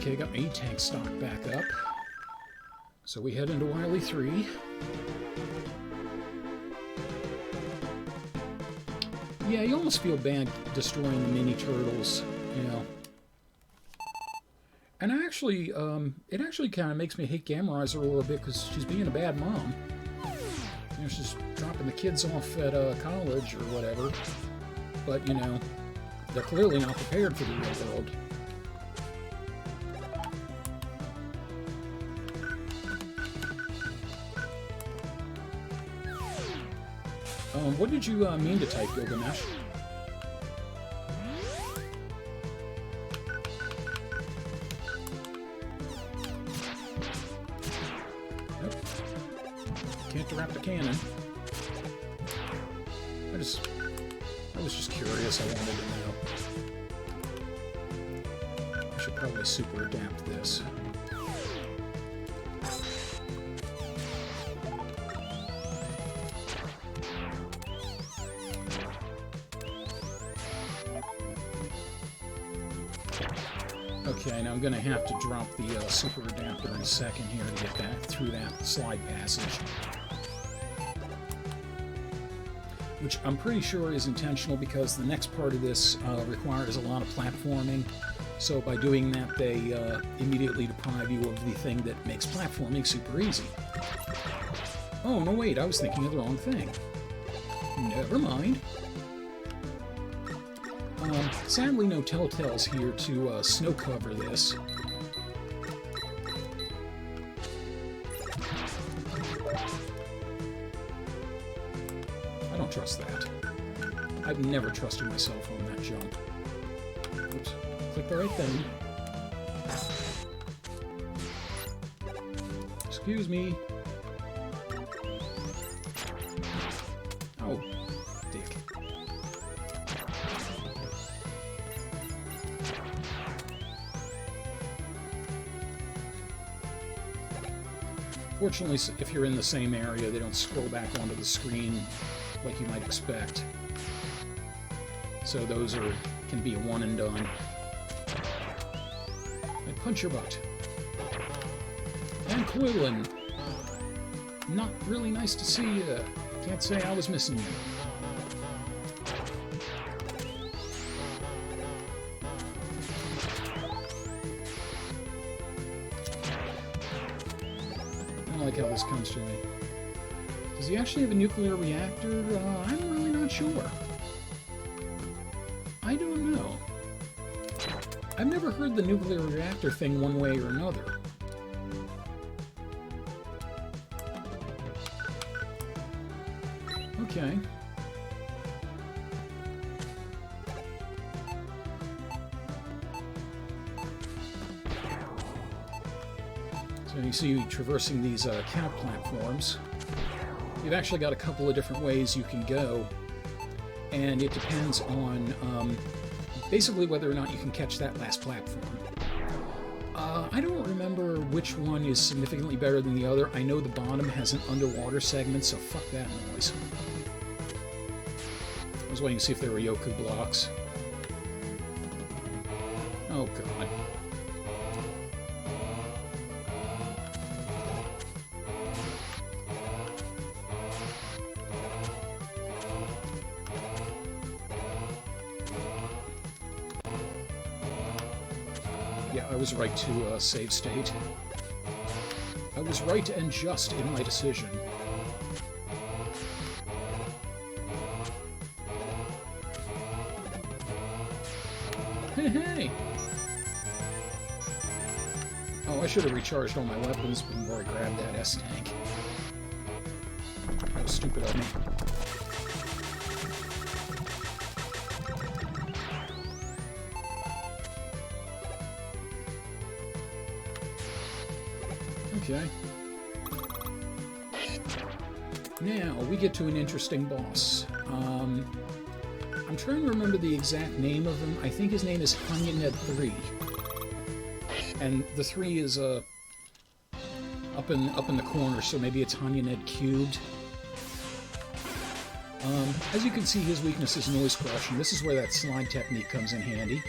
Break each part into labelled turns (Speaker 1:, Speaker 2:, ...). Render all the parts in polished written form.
Speaker 1: Okay, got my E-Tank stock back up. So we head into Wily 3. Yeah, you almost feel bad destroying the mini turtles, you know. And actually, it actually kind of makes me hate Gamerizer a little bit because she's being a bad mom. You know, she's dropping the kids off at college or whatever. But, you know, they're clearly not prepared for the real world. What did you mean to type, Gilgamesh? Nope. Can't direct the cannon. I was just curious. I wanted to know. I should probably super adapt this. Okay, now I'm going to have to drop the super adapter in a second here to get that through that slide passage. Which I'm pretty sure is intentional because the next part of this requires a lot of platforming. So by doing that, they immediately deprive you of the thing that makes platforming super easy. Oh, no wait, I was thinking of the wrong thing. Never mind. Sadly, no telltales here to snow cover this. I don't trust that. I've never trusted myself on that jump. Oops. Click the right thing. Excuse me. Oh, dick. Fortunately, if you're in the same area, they don't scroll back onto the screen like you might expect. So those can be a one and done. And punch your butt. And Quillen. Not really nice to see you. Can't say I was missing you. I don't like how this comes to me. Does he actually have a nuclear reactor? I'm really not sure. I don't know. I've never heard the nuclear reactor thing one way or another. Okay. So you see traversing these cab platforms. You've actually got a couple of different ways you can go, and it depends on basically whether or not you can catch that last platform. I don't remember which one is significantly better than the other. I know the bottom has an underwater segment, so fuck that noise. I was waiting to see if there were Yoku blocks. Oh god. Yeah, I was right to save state. I was right and just in my decision. Hey, hey! Oh, I should have recharged all my weapons before I grabbed that S-Tank. That was stupid of me. Okay. Now, we get to an interesting boss. I'm trying to remember the exact name of him. I think his name is Hanyaned 3. And the 3 is up in the corner, so maybe it's Hanyaned cubed. As you can see, his weakness is noise crushing. This is where that slide technique comes in handy.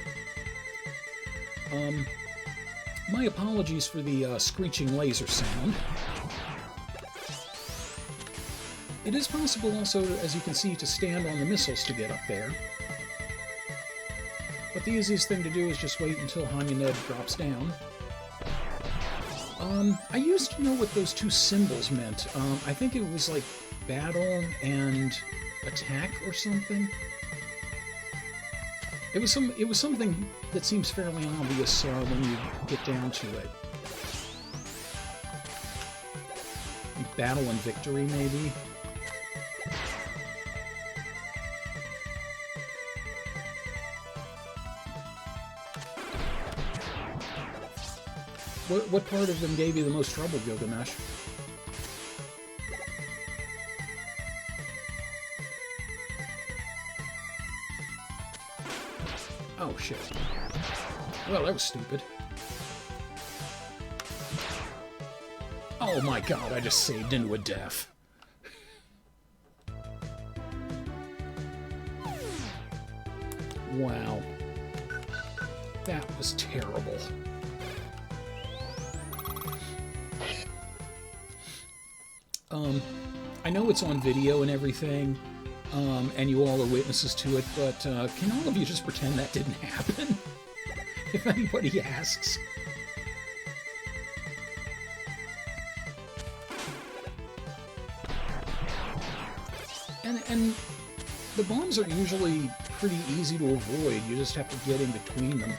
Speaker 1: My apologies for the screeching laser sound. It is possible also, as you can see, to stand on the missiles to get up there. But the easiest thing to do is just wait until Hanya drops down. I used to know what those two symbols meant. I think it was like battle and attack or something. It was something that seems fairly obvious when you get down to it. Like battle and victory, maybe. What part of them gave you the most trouble, Gilgamesh? Oh, shit. Well, that was stupid. Oh my god, I just saved into a death. Wow. That was terrible. I know it's on video and everything, and you all are witnesses to it, but can all of you just pretend that didn't happen? If anybody asks. And the bombs are usually pretty easy to avoid, you just have to get in between them.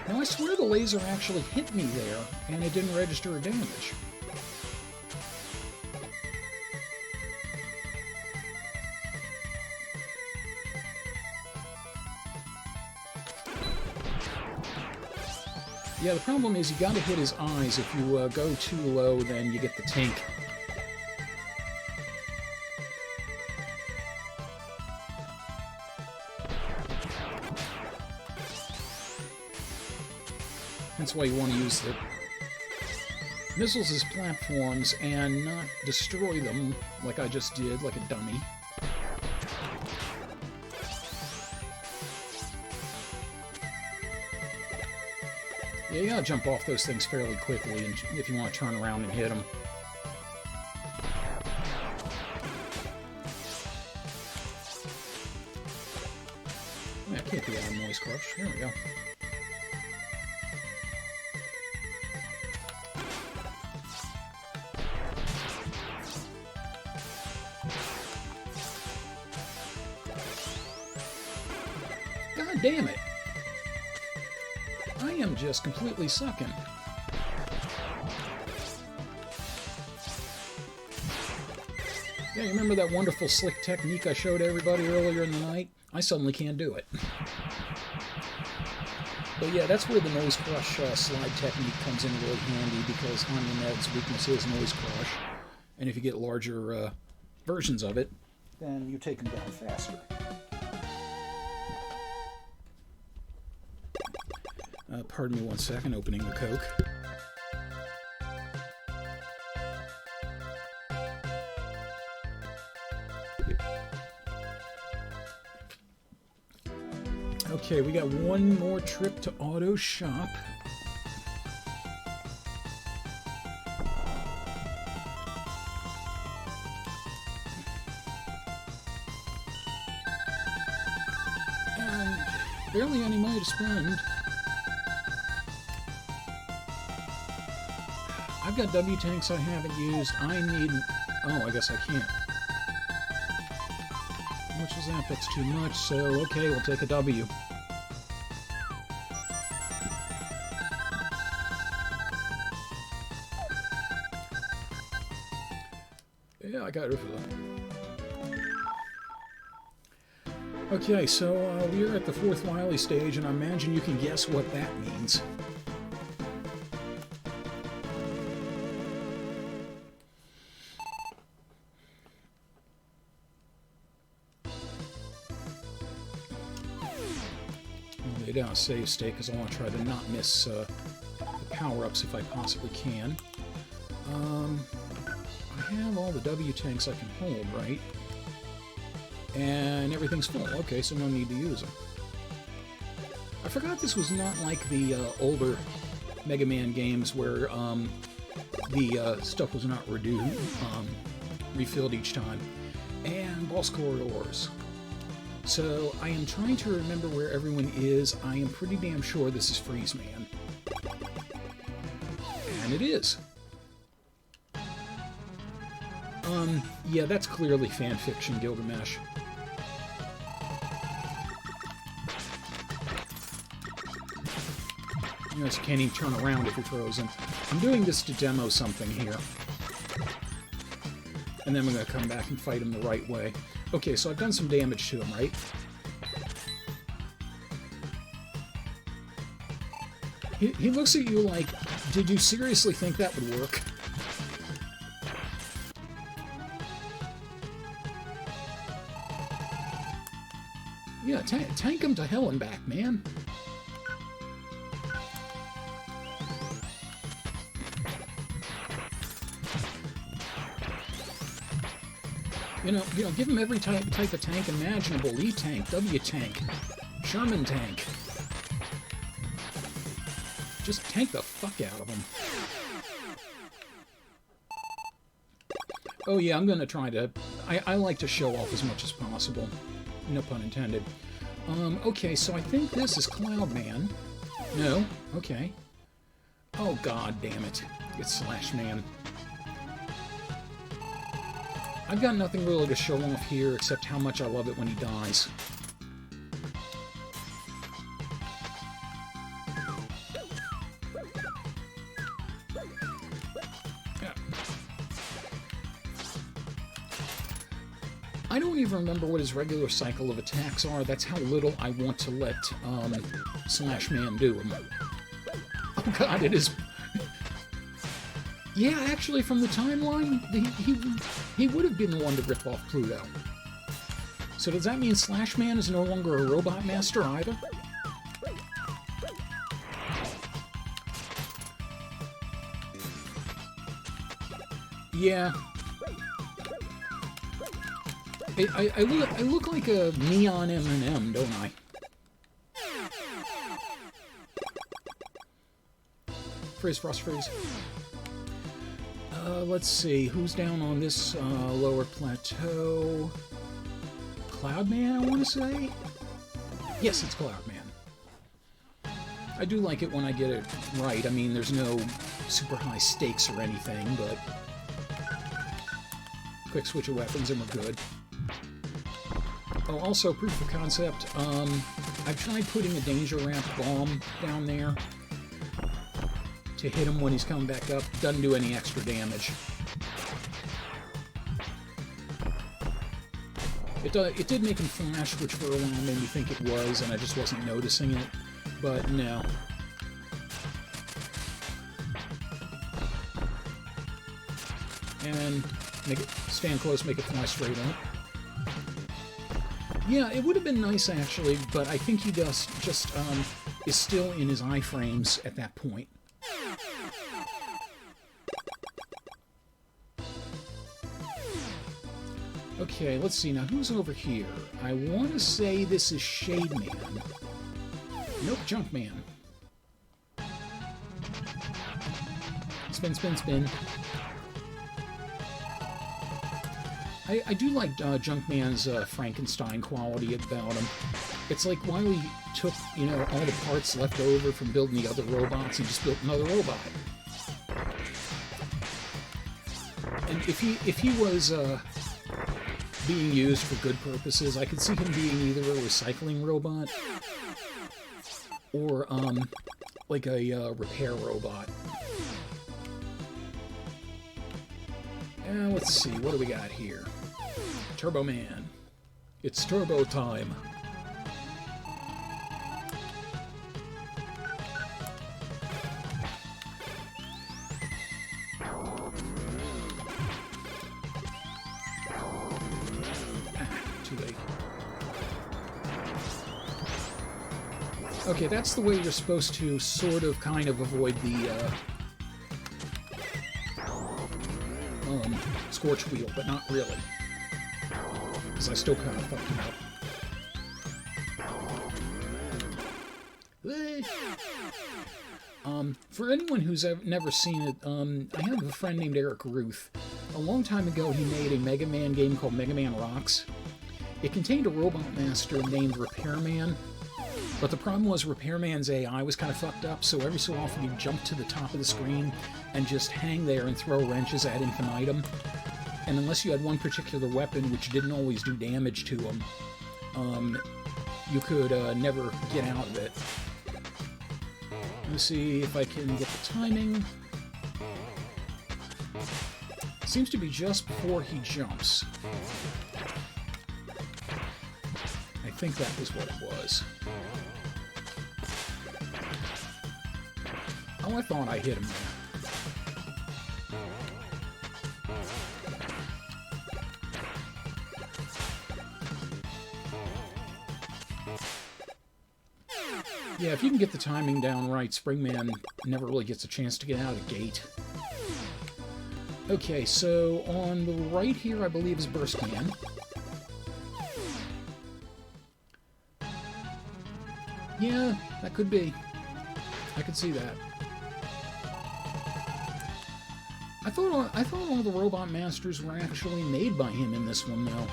Speaker 1: Now, I swear the laser actually hit me there, and it didn't register a damage. Yeah, the problem is you gotta hit his eyes. If you go too low, then you get the tank. That's why you want to use the missiles as platforms and not destroy them like I just did, like a dummy. Yeah, you gotta jump off those things fairly quickly if you want to turn around and hit them. Yeah, I can't be out of noise crush. There we go. God damn it! I am just completely sucking. Yeah, you remember that wonderful slick technique I showed everybody earlier in the night? I suddenly can't do it. But yeah, that's where the noise crush slide technique comes in really handy, because Hanya weakness is noise crush. And if you get larger versions of it, then you take them down faster. Pardon me 1 second, opening the Coke. Okay, we got one more trip to Auto Shop. And barely any money to spend. I've got W tanks I haven't used. I need... Oh, I guess I can't. How much is that? That's too much, so okay, we'll take a W. Yeah, I got it for that. Okay, so we're at the 4th Wily stage, and I imagine you can guess what that means. Down a save state because I want to try to not miss the power-ups if I possibly can. I have all the W tanks I can hold, right? And everything's full. Okay, so no need to use them. I forgot this was not like the older Mega Man games where the stuff was not refilled each time. And boss corridors. So I am trying to remember where everyone is. I am pretty damn sure this is Freeze Man. And it is. Yeah, that's clearly fan fiction, Gilgamesh. You notice you can't even turn around if you're frozen. I'm doing this to demo something here. And then we're going to come back and fight him the right way. Okay, so I've done some damage to him, right? He looks at you like, did you seriously think that would work? Yeah, tank him to hell and back, man. You know, give him every type of tank imaginable. E-tank, W-tank, Sherman tank. Just tank the fuck out of him. Oh yeah, I'm gonna try to... I like to show off as much as possible. No pun intended. Okay, so I think this is Cloud Man. No? Okay. Oh god damn it. It's Slash Man. I've got nothing really to show off here except how much I love it when he dies. I don't even remember what his regular cycle of attacks are. That's how little I want to let Slash Man do him. Oh god, it is... Yeah, actually, from the timeline, he would have been the one to rip off Pluto. So does that mean Slash Man is no longer a robot master either? Yeah. I look like a neon M&M, don't I? Freeze, Frost Freeze. Let's see, who's down on this lower plateau? Cloudman, I want to say? Yes, it's Cloudman. I do like it when I get it right. I mean, there's no super high stakes or anything, but... Quick switch of weapons and we're good. Oh, also, proof of concept, I've tried putting a danger ramp bomb down there to hit him when he's coming back up. Doesn't do any extra damage. It did make him flash, which for a while made me think it was, and I just wasn't noticing it. But no. And make it stand close, make it fly straight up. Yeah, it would have been nice actually, but I think he just is still in his iframes at that point. Okay, let's see now. Who's over here? I want to say this is Shade Man. Nope, Junk Man. Spin, spin, spin. I do like Junkman's Frankenstein quality about him. It's like Wily took, you know, all the parts left over from building the other robots and just built another robot. And if he was being used for good purposes, I could see him being either a recycling robot or like a repair robot. And let's see, what do we got here? Turbo Man. It's turbo time. Too late. Okay, that's the way you're supposed to sort of kind of avoid the Scorch Wheel, but not really. because I still kind of fucked him up. For anyone who's never seen it, I have a friend named Eric Ruth. A long time ago, he made a Mega Man game called Mega Man Rocks. It contained a robot master named Repairman, but the problem was Repairman's AI was kind of fucked up, so every so often he'd jump to the top of the screen and just hang there and throw wrenches ad infinitum. And unless you had one particular weapon which didn't always do damage to him, you could never get out of it. Let's see if I can get the timing. Seems to be just before he jumps. I think that was what it was. Oh, I thought I hit him there. Yeah, if you can get the timing down right, Springman never really gets a chance to get out of the gate. Okay, so on the right here, I believe, is Burstman. Yeah, that could be. I could see that. I thought all the Robot Masters were actually made by him in this one, though.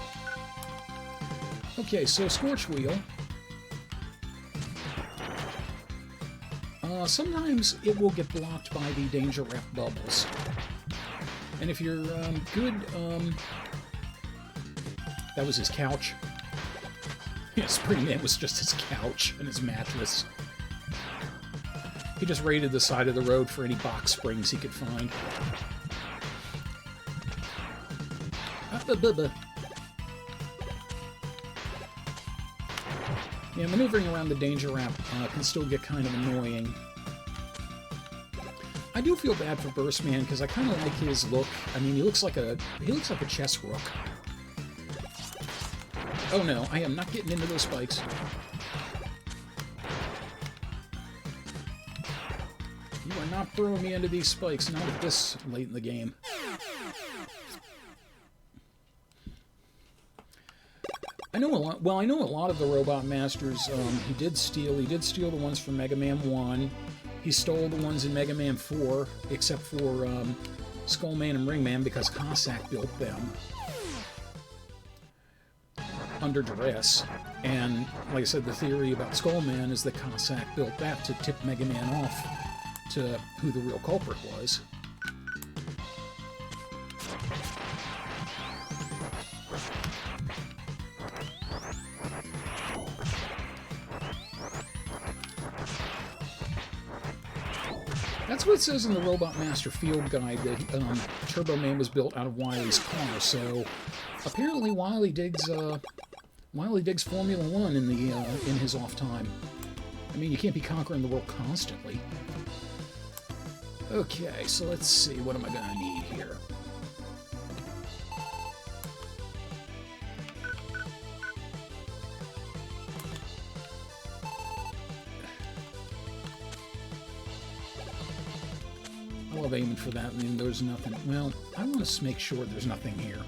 Speaker 1: Okay, so Scorch Wheel. Sometimes it will get blocked by the Danger Rep bubbles. And if you're good... that was his couch. Yeah, Springman was just his couch and his mattress. He just raided the side of the road for any box springs he could find. Yeah, maneuvering around the danger ramp can still get kind of annoying. I do feel bad for Burstman because I kind of like his look. I mean, he looks like a chess rook. Oh no, I am not getting into those spikes. You are not throwing me into these spikes, not at this late in the game. I know a lot. Well, I know a lot of the Robot Masters. He did steal the ones from Mega Man 1. He stole the ones in Mega Man 4, except for Skullman and Ringman, because Cossack built them under duress. And like I said, the theory about Skullman is that Cossack built that to tip Mega Man off to who the real culprit was. That's what it says in the Robot Master Field Guide, that Turbo Man was built out of Wily's car, so apparently Wily digs Formula 1 in his off time. I mean, you can't be conquering the world constantly. Okay, so let's see, what am I going to need here? I love aiming for that, and then there's nothing. Well, I want to make sure there's nothing here.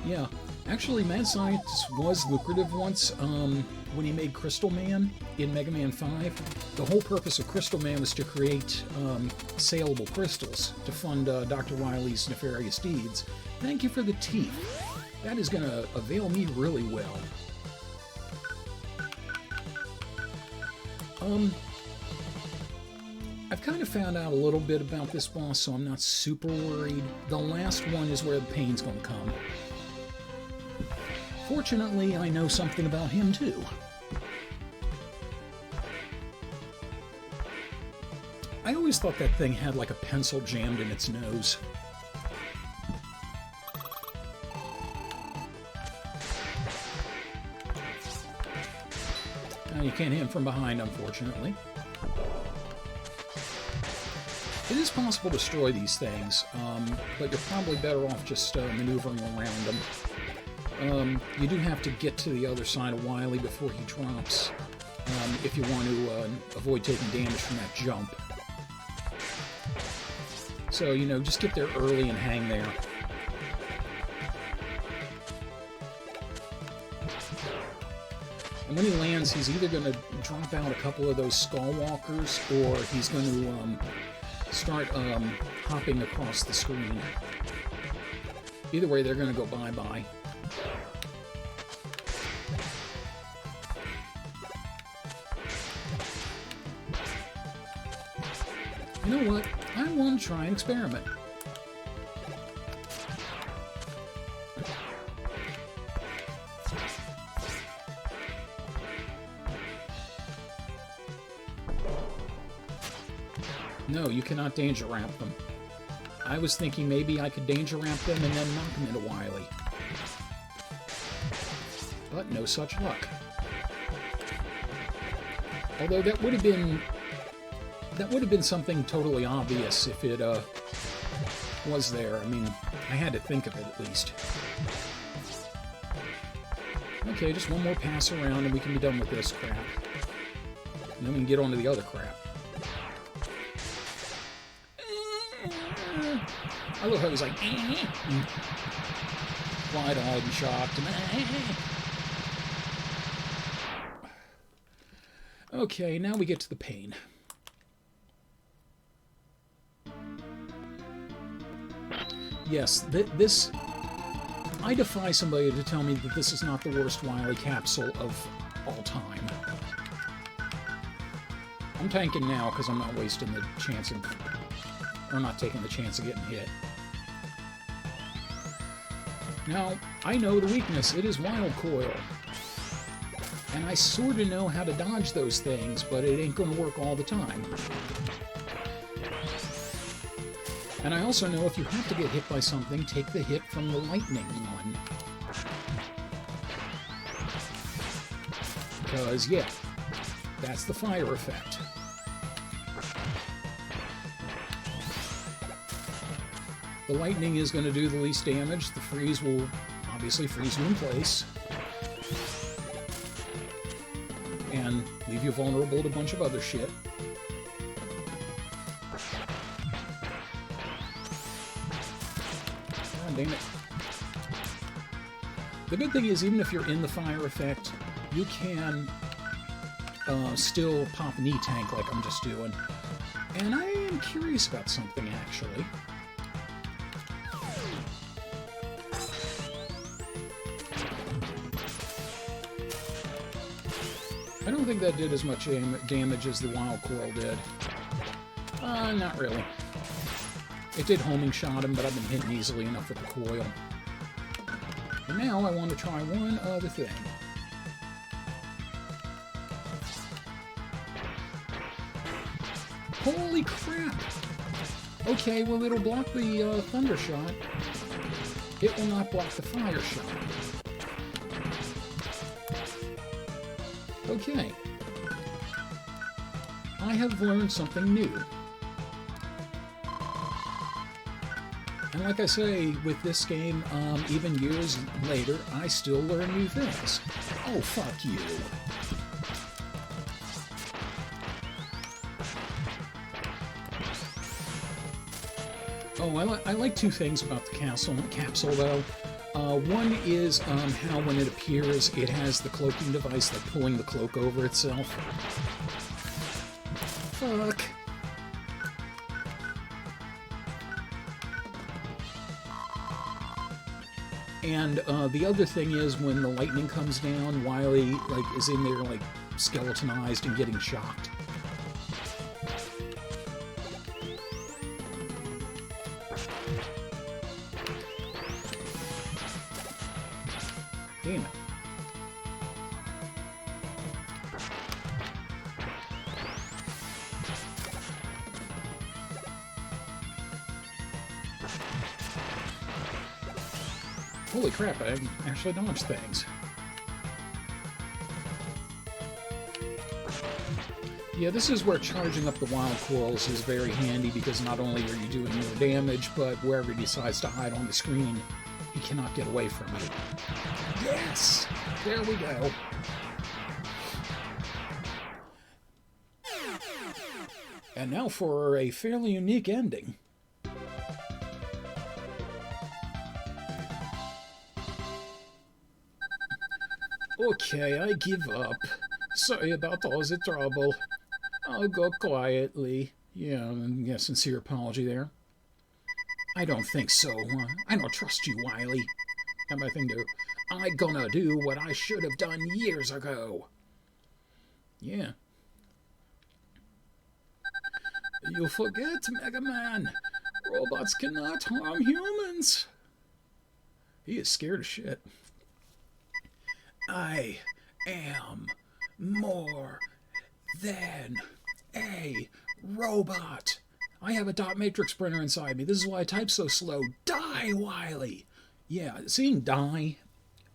Speaker 1: Yeah, actually, Mad Scientist was lucrative once. When he made Crystal Man in Mega Man 5, the whole purpose of Crystal Man was to create saleable crystals to fund Dr. Wily's nefarious deeds. Thank you for the teeth. That is going to avail me really well. I've kind of found out a little bit about this boss, so I'm not super worried. The last one is where the pain's going to come. Fortunately, I know something about him, too. I always thought that thing had like a pencil jammed in its nose. You can't hit him from behind, unfortunately. It is possible to destroy these things, but you're probably better off just maneuvering around them. You do have to get to the other side of Wily before he drops, if you want to avoid taking damage from that jump. So, you know, just get there early and hang there. And when he lands, he's either going to drop out a couple of those skull walkers, or he's going to start hopping across the screen. Either way, they're going to go bye-bye. You know what? I want to try an experiment. No, you cannot danger ramp them. I was thinking maybe I could danger ramp them and then knock them into Wily. But no such luck. Although that would have been something totally obvious if it was there. I mean, I had to think of it at least. Okay, just one more pass around and we can be done with this crap. And then we can get on to the other crap. I love how he's like, wide-eyed and shocked. Okay, now we get to the pain. Yes, this... I defy somebody to tell me that this is not the worst Wily capsule of all time. I'm tanking now because I'm not wasting the chance of... or not taking the chance of getting hit. Now, I know the weakness. It is Wild Coil. And I sort of know how to dodge those things, but it ain't going to work all the time. And I also know if you have to get hit by something, take the hit from the lightning one. Because, yeah, that's the fire effect. The lightning is going to do the least damage. The freeze will obviously freeze you in place. And leave you vulnerable to a bunch of other shit. God damn it. The good thing is, even if you're in the fire effect, you can still pop an E-tank like I'm just doing. And I am curious about something, actually. I don't think that did as much damage as the Wild Coil did. Not really. It did homing shot him, but I've been hitting easily enough with the coil. And now I want to try one other thing. Holy crap! Okay, well it'll block the thunder shot. It will not block the fire shot. Okay. I have learned something new. And like I say, with this game, even years later, I still learn new things. Oh, fuck you. Oh, I like two things about the capsule though. One is how when it appears, it has the cloaking device, like pulling the cloak over itself. Fuck. And the other thing is when the lightning comes down, Wily is in there skeletonized and getting shocked. Damn it. Holy crap, I actually dodged things. Yeah, this is where charging up the Wild Coils is very handy, because not only are you doing more damage, but wherever he decides to hide on the screen, he cannot get away from you. Yes! There we go. And now for a fairly unique ending. Okay, I give up. Sorry about all the trouble. I'll go quietly. Yeah, sincere apology there. I don't think so. I don't trust you, Wiley. Have my thing do. I gonna do what I should have done years ago. Yeah. You forget, Mega Man. Robots cannot harm humans. He is scared of shit. I am more than a robot. I have a dot matrix printer inside me. This is why I type so slow. Die, Wiley. Yeah, seeing die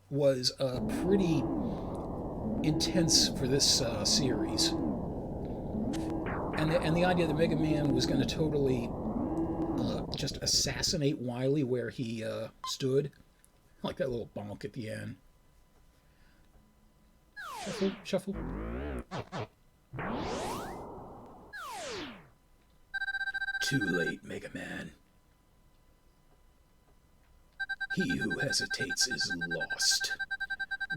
Speaker 1: was pretty intense for this series. And the idea that Mega Man was going to totally just assassinate Wiley where he stood. Like that little bonk at the end. Shuffle, shuffle. Too late, Mega Man. He who hesitates is lost.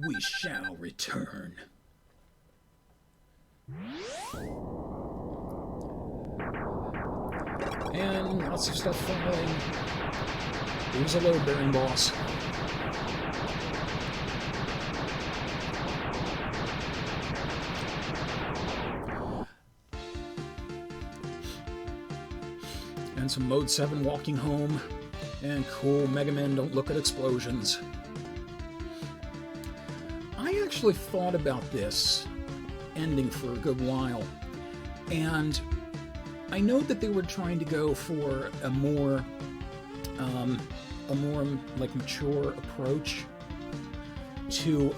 Speaker 1: We shall return. And lots of stuff falling. He was a load-bearing boss. And some Mode 7 walking home. And cool, Mega Man don't look at explosions. I actually thought about this ending for a good while. And I know that they were trying to go for a more like mature approach to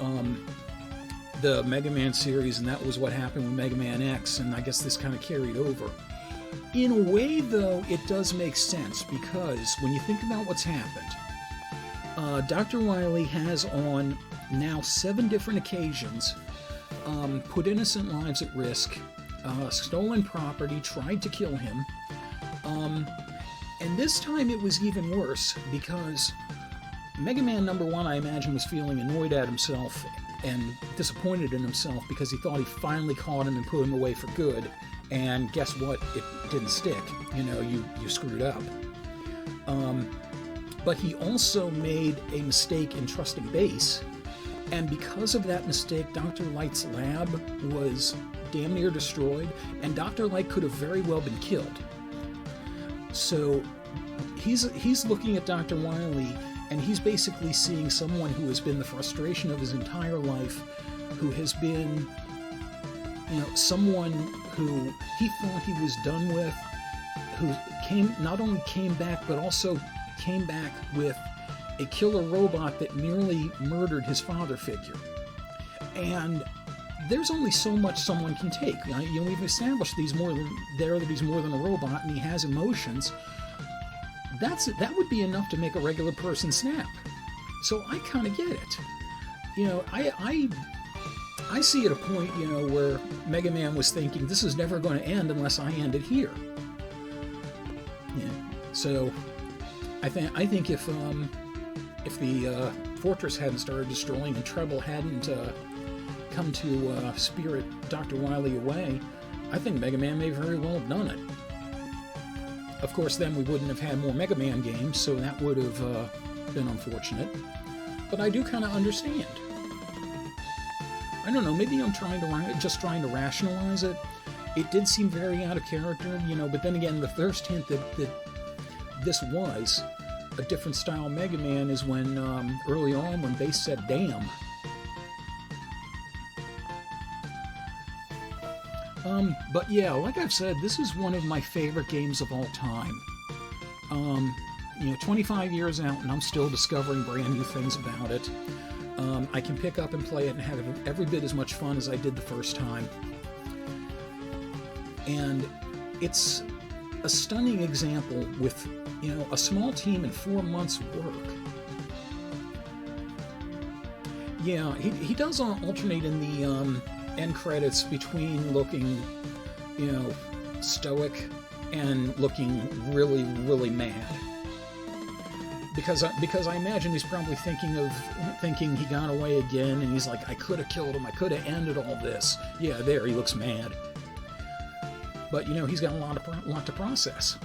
Speaker 1: the Mega Man series, and that was what happened with Mega Man X, and I guess this kind of carried over. In a way, though, it does make sense, because when you think about what's happened, Dr. Wily has on now 7 different occasions put innocent lives at risk, stolen property, tried to kill him, and this time it was even worse, because Mega Man #1, I imagine, was feeling annoyed at himself and disappointed in himself because he thought he finally caught him and put him away for good. And guess what? It didn't stick. You screwed up. But he also made a mistake in trusting Base, and because of that mistake, Dr. Light's lab was damn near destroyed, and Dr. Light could have very well been killed. So he's looking at Dr. Wily, and he's basically seeing someone who has been the frustration of his entire life, who has been, someone who he thought he was done with, who not only came back, but also came back with a killer robot that nearly murdered his father figure. And there's only so much someone can take. We've established that he's more than a robot, and he has emotions. That would be enough to make a regular person snap. So I kind of get it. I see at a point, where Mega Man was thinking, this is never going to end unless I end it here. Yeah. So I think if the fortress hadn't started destroying and Treble hadn't come to spirit Dr. Wily away, I think Mega Man may very well have done it. Of course, then we wouldn't have had more Mega Man games, so that would have been unfortunate. But I do kind of understand. I don't know, maybe I'm trying to rationalize it. It did seem very out of character, but then again, the first hint that this was a different style Mega Man is when, early on, when Base said, damn. But yeah, like I've said, this is one of my favorite games of all time. 25 years out, and I'm still discovering brand new things about it. I can pick up and play it and have every bit as much fun as I did the first time. And it's a stunning example with, a small team and 4 months' work. Yeah, he does alternate in the end credits between looking, stoic and looking really, really mad. because I imagine he's probably thinking he got away again, and he's like, I could have killed him, I could have ended all this. Yeah, there, he looks mad. But, you know, he's got a lot to process.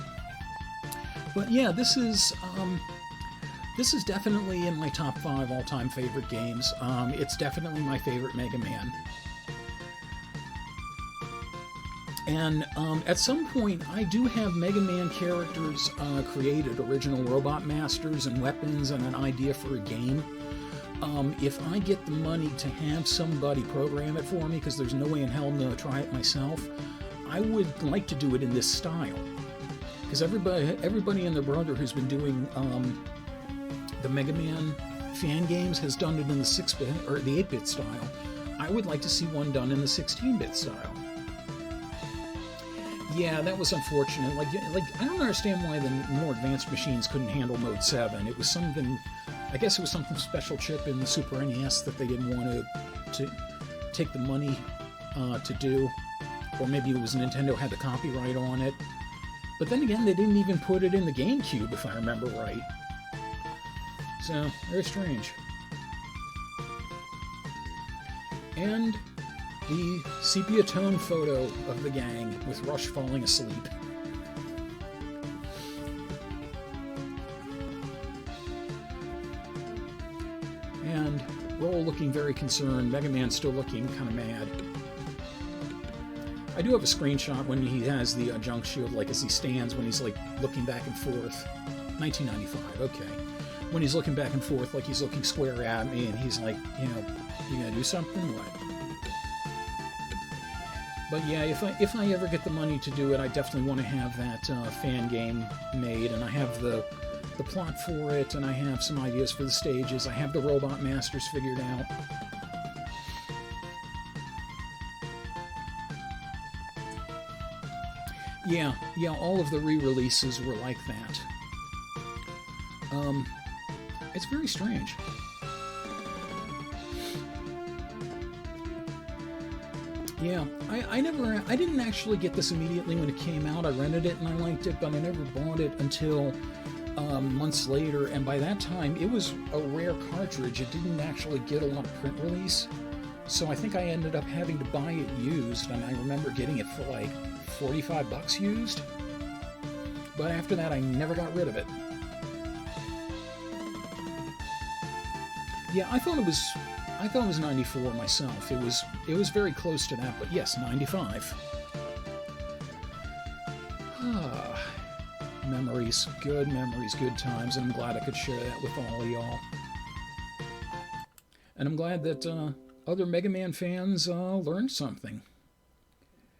Speaker 1: But yeah, this is definitely in my top 5 all-time favorite games. It's definitely my favorite Mega Man. And at some point, I do have Mega Man characters created, original Robot Masters and weapons and an idea for a game. If I get the money to have somebody program it for me, because there's no way in hell to try it myself, I would like to do it in this style. Because everybody and their brother who's been doing the Mega Man fan games has done it in the 6-bit or the 8-bit style. I would like to see one done in the 16-bit style. Yeah, that was unfortunate. Like I don't understand why the more advanced machines couldn't handle Mode 7. It was something, I guess it was something special chip in the Super NES that they didn't want to take the money to do. Or maybe it was Nintendo had the copyright on it. But then again, they didn't even put it in the GameCube, if I remember right. So, very strange. And the sepia tone photo of the gang with Rush falling asleep. And Roll looking very concerned, Mega Man still looking kind of mad. I do have a screenshot when he has the junk shield, like as he stands, when he's like looking back and forth. 1995, okay. When he's looking back and forth, like he's looking square at me, and he's like, you know, you gonna do something? What? But yeah, if I ever get the money to do it, I definitely want to have that fan game made, and I have the plot for it, and I have some ideas for the stages. I have the Robot Masters figured out. Yeah, all of the re-releases were like that. It's very strange. Yeah, I didn't actually get this immediately when it came out. I rented it and I liked it, but I never bought it until months later, and by that time it was a rare cartridge. It didn't actually get a lot of print release, so I think I ended up having to buy it used, and I remember getting it for like $45 used, but after that I never got rid of it. Yeah, I thought it was 94 myself. It was very close to that, but yes, 95. Memories, good times, and I'm glad I could share that with all of y'all. And I'm glad that other Mega Man fans learned something.